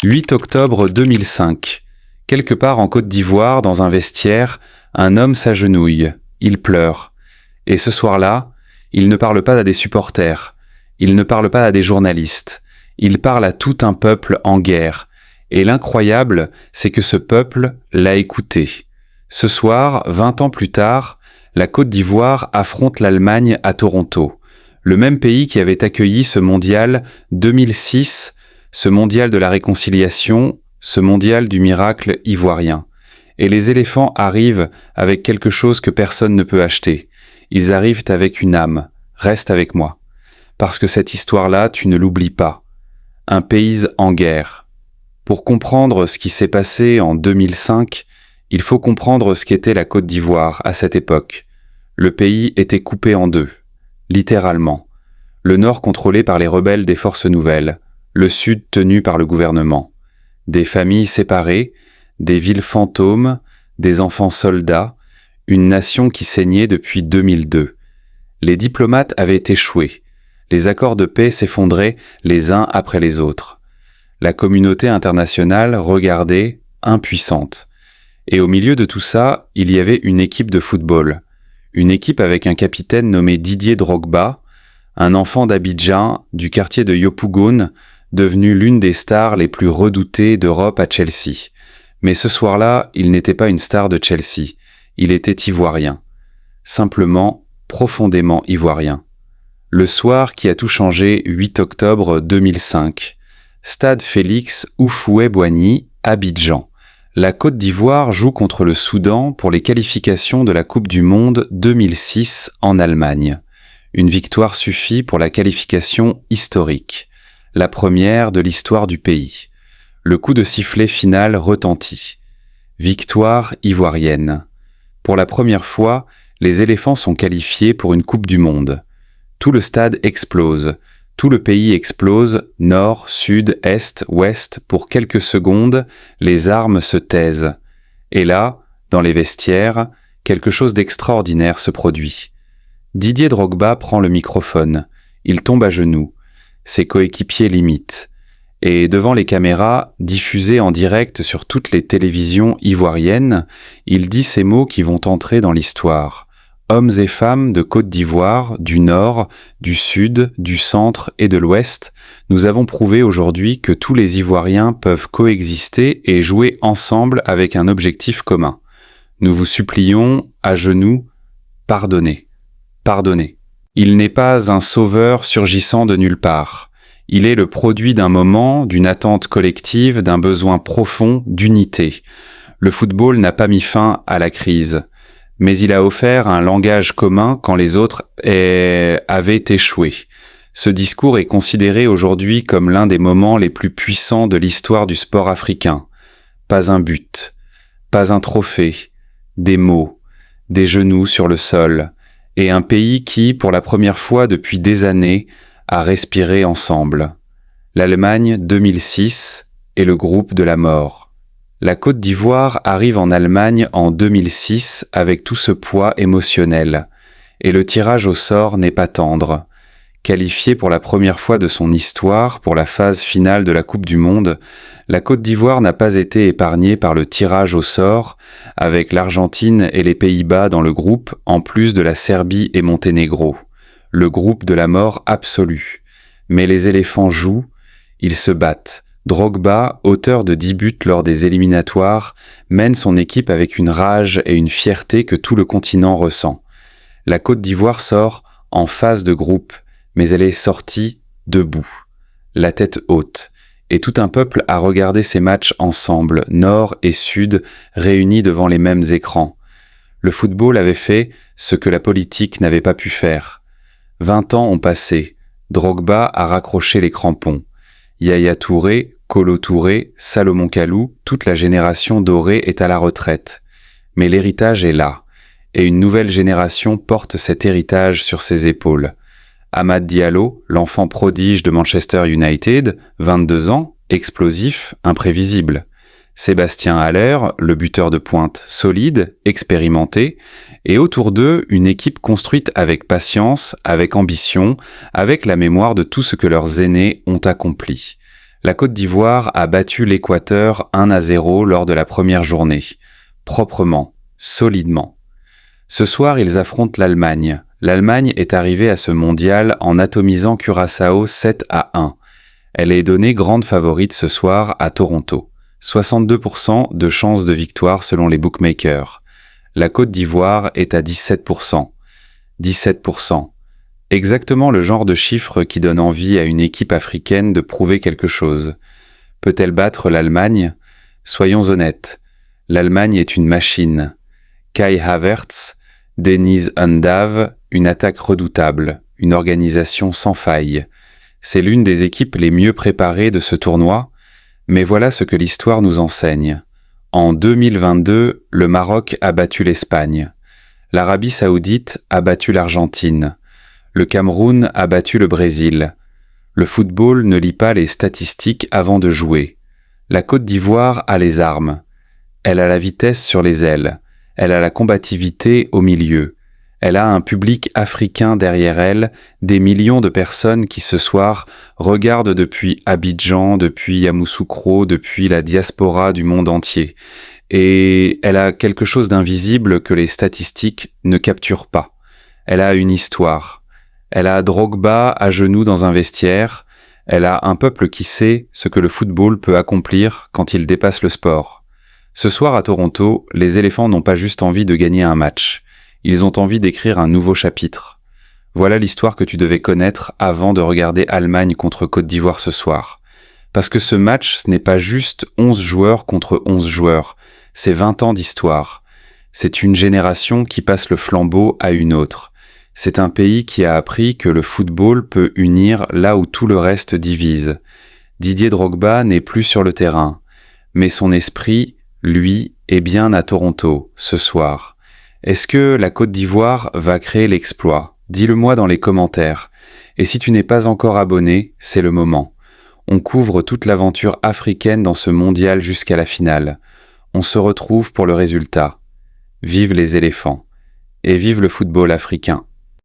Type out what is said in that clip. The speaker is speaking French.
8 octobre 2005. Quelque part en Côte d'Ivoire, dans un vestiaire, un homme s'agenouille. Il pleure. Et ce soir-là, il ne parle pas à des supporters. Il ne parle pas à des journalistes. Il parle à tout un peuple en guerre. Et l'incroyable, c'est que ce peuple l'a écouté. Ce soir, 20 ans plus tard, la Côte d'Ivoire affronte l'Allemagne à Toronto. Le même pays qui avait accueilli ce mondial 2006, ce mondial de la réconciliation, ce mondial du miracle ivoirien. Et les éléphants arrivent avec quelque chose que personne ne peut acheter. Ils arrivent avec une âme. Reste avec moi. Parce que cette histoire-là, tu ne l'oublies pas. Un pays en guerre. Pour comprendre ce qui s'est passé en 2005, il faut comprendre ce qu'était la Côte d'Ivoire à cette époque. Le pays était coupé en deux, littéralement. Le nord contrôlé par les rebelles des forces nouvelles, le sud tenu par le gouvernement. Des familles séparées, des villes fantômes, des enfants soldats, une nation qui saignait depuis 2002. Les diplomates avaient échoué. Les accords de paix s'effondraient les uns après les autres. La communauté internationale regardait, impuissante. Et au milieu de tout ça, il y avait une équipe de football. Une équipe avec un capitaine nommé Didier Drogba, un enfant d'Abidjan, du quartier de Yopougon, devenu l'une des stars les plus redoutées d'Europe à Chelsea. Mais ce soir-là, il n'était pas une star de Chelsea. Il était ivoirien. Simplement, profondément ivoirien. Le soir qui a tout changé, 8 octobre 2005. Stade Félix Houphouët-Boigny, Abidjan. La Côte d'Ivoire joue contre le Soudan pour les qualifications de la Coupe du Monde 2006 en Allemagne. Une victoire suffit pour la qualification historique, la première de l'histoire du pays. Le coup de sifflet final retentit. Victoire ivoirienne. Pour la première fois, les éléphants sont qualifiés pour une Coupe du Monde. Tout le stade explose. Tout le pays explose, nord, sud, est, ouest, pour quelques secondes, les armes se taisent. Et là, dans les vestiaires, quelque chose d'extraordinaire se produit. Didier Drogba prend le microphone. Il tombe à genoux. Ses coéquipiers l'imitent. Et devant les caméras, diffusées en direct sur toutes les télévisions ivoiriennes, il dit ces mots qui vont entrer dans l'histoire. Hommes et femmes de Côte d'Ivoire, du Nord, du Sud, du Centre et de l'Ouest, nous avons prouvé aujourd'hui que tous les Ivoiriens peuvent coexister et jouer ensemble avec un objectif commun. Nous vous supplions, à genoux, pardonnez. Pardonnez. Il n'est pas un sauveur surgissant de nulle part. Il est le produit d'un moment, d'une attente collective, d'un besoin profond d'unité. Le football n'a pas mis fin à la crise. Mais il a offert un langage commun quand les autres avaient échoué. Ce discours est considéré aujourd'hui comme l'un des moments les plus puissants de l'histoire du sport africain. Pas un but, pas un trophée, des mots, des genoux sur le sol, et un pays qui, pour la première fois depuis des années, a respiré ensemble. L'Allemagne 2006 et le groupe de la mort. La Côte d'Ivoire arrive en Allemagne en 2006 avec tout ce poids émotionnel. Et le tirage au sort n'est pas tendre. Qualifiée pour la première fois de son histoire pour la phase finale de la Coupe du Monde, la Côte d'Ivoire n'a pas été épargnée par le tirage au sort, avec l'Argentine et les Pays-Bas dans le groupe, en plus de la Serbie et Monténégro. Le groupe de la mort absolue. Mais les éléphants jouent, ils se battent. Drogba, auteur de 10 buts lors des éliminatoires, mène son équipe avec une rage et une fierté que tout le continent ressent. La Côte d'Ivoire sort en phase de groupe, mais elle est sortie debout, la tête haute, et tout un peuple a regardé ces matchs ensemble, nord et sud, réunis devant les mêmes écrans. Le football avait fait ce que la politique n'avait pas pu faire. 20 ans ont passé, Drogba a raccroché les crampons. Yaya Touré, Kolo Touré, Salomon Kalou, toute la génération dorée est à la retraite. Mais l'héritage est là, et une nouvelle génération porte cet héritage sur ses épaules. Amad Diallo, l'enfant prodige de Manchester United, 22 ans, explosif, imprévisible. Sébastien Haller, le buteur de pointe solide, expérimenté, et autour d'eux, une équipe construite avec patience, avec ambition, avec la mémoire de tout ce que leurs aînés ont accompli. La Côte d'Ivoire a battu l'Équateur 1-0 lors de la première journée. Proprement, solidement. Ce soir, ils affrontent l'Allemagne. L'Allemagne est arrivée à ce mondial en atomisant Curaçao 7-1. Elle est donnée grande favorite ce soir à Toronto. 62% de chances de victoire selon les bookmakers. La Côte d'Ivoire est à 17%. 17%. Exactement le genre de chiffre qui donne envie à une équipe africaine de prouver quelque chose. Peut-elle battre l'Allemagne ? Soyons honnêtes. L'Allemagne est une machine. Kai Havertz, Deniz Undav, une attaque redoutable, une organisation sans faille. C'est l'une des équipes les mieux préparées de ce tournoi, mais voilà ce que l'histoire nous enseigne. En 2022, le Maroc a battu l'Espagne. L'Arabie Saoudite a battu l'Argentine. Le Cameroun a battu le Brésil. Le football ne lit pas les statistiques avant de jouer. La Côte d'Ivoire a les armes. Elle a la vitesse sur les ailes. Elle a la combativité au milieu. Elle a un public africain derrière elle, des millions de personnes qui ce soir regardent depuis Abidjan, depuis Yamoussoukro, depuis la diaspora du monde entier. Et elle a quelque chose d'invisible que les statistiques ne capturent pas. Elle a une histoire. Elle a Drogba à genoux dans un vestiaire. Elle a un peuple qui sait ce que le football peut accomplir quand il dépasse le sport. Ce soir à Toronto, les éléphants n'ont pas juste envie de gagner un match. Ils ont envie d'écrire un nouveau chapitre. Voilà l'histoire que tu devais connaître avant de regarder Allemagne contre Côte d'Ivoire ce soir. Parce que ce match, ce n'est pas juste 11 joueurs contre 11 joueurs. C'est 20 ans d'histoire. C'est une génération qui passe le flambeau à une autre. C'est un pays qui a appris que le football peut unir là où tout le reste divise. Didier Drogba n'est plus sur le terrain. Mais son esprit, lui, est bien à Toronto, ce soir. Est-ce que la Côte d'Ivoire va créer l'exploit ? Dis-le-moi dans les commentaires. Et si tu n'es pas encore abonné, c'est le moment. On couvre toute l'aventure africaine dans ce mondial jusqu'à la finale. On se retrouve pour le résultat. Vive les éléphants. Et vive le football africain.